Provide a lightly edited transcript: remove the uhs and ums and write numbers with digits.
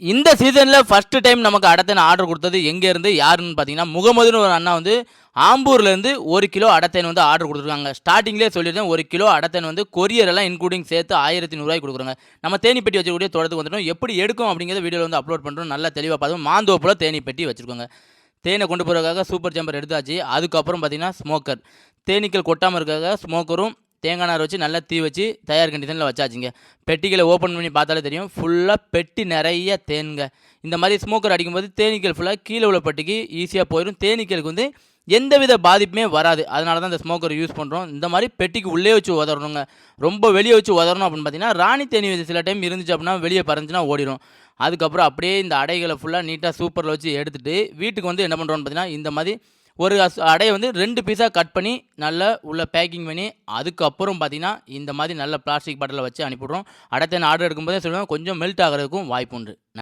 இந்த சீசனில் first time நமக்கு அடத்தேன் ஆர்டர் கொடுத்தது எங்கேருந்து யாருன்னு பார்த்தீங்கன்னா முகமதுன்னு ஒரு அண்ணா வந்து ஆம்பூர்லேருந்து 1 கிலோ அடத்தேன் வந்து ஆர்டர் கொடுத்துருக்காங்க. ஸ்டார்டிங்லேயே சொல்லியிருந்தேன் 1 கிலோ அடத்தேன் வந்து கொரியர் எல்லாம் இன்க்ளூடிங் சேர்த்து 1100 கொடுக்குறாங்க. நம்ம தேனி பெட்டி வச்சுக்கூடிய தொடர்ந்து வந்துட்டோம். எப்படி எடுக்கும் அப்படிங்கிறத வீடியோவில் வந்து அப்லோட் பண்ணுறோம். நல்லா தெளிவாக பார்த்தோம். மாந்தோப்பில் தேனி பெட்டி வச்சுருக்கோங்க. தேனை கொண்டு போகிறதுக்காக சூப்பர் ஜம்பர் எடுத்தாச்சு. அதுக்கப்புறம் பார்த்தீங்கன்னா ஸ்மோக்கர், தேனீக்கள் கொட்டாமல் இருக்கிறதுக்காக ஸ்மோக்கரும் தேங்காய் நார் வச்சு நல்லா தீ வச்சு தயார் கண்டிஷனில் வச்சாச்சுங்க. பெட்டிகளை ஓப்பன் பண்ணி பார்த்தாலே தெரியும். ஃபுல்லாக பெட்டி நிறைய தேனுங்க. இந்த மாதிரி ஸ்மோக்கர் அடிக்கும்போது தேனீக்கள் ஃபுல்லாக கீழே உள்ள பெட்டிக்கு ஈஸியாக போயிடும். தேனீக்களுக்கு வந்து எந்தவித பாதிப்புமே வராது. அதனால தான் இந்த ஸ்மோக்கர் யூஸ் பண்ணுறோம். இந்த மாதிரி பெட்டிக்கு உள்ளே வச்சு உதறணுங்க. ரொம்ப வெளியே வச்சு உதறணும் அப்படின்னு பார்த்தீங்கன்னா ராணி தேனி சில டைம் இருந்துச்சு அப்படின்னா வெளியே பறந்துச்சுன்னா ஓடிடும். அதுக்கப்புறம் அப்படியே இந்த அடைகளை ஃபுல்லாக நீட்டாக சூப்பரில் வச்சு எடுத்துகிட்டு வீட்டுக்கு வந்து என்ன பண்ணுறோன்னு பார்த்தீங்கன்னா இந்த மாதிரி ஒரு அடையை வந்து 2 பீஸாக கட் பண்ணி நல்லா உள்ள பேக்கிங் பண்ணி அதுக்கப்புறம் பார்த்தீங்கன்னா இந்த மாதிரி நல்ல பிளாஸ்டிக் பாட்டிலில் வச்சு அனுப்பிவிட்றோம். அடைத்தேன் ஆர்டர் எடுக்கும்போதே சொல்லுவேன் கொஞ்சம் மெல்ட் ஆகிறதுக்கும் வாய்ப்பு உண்டு.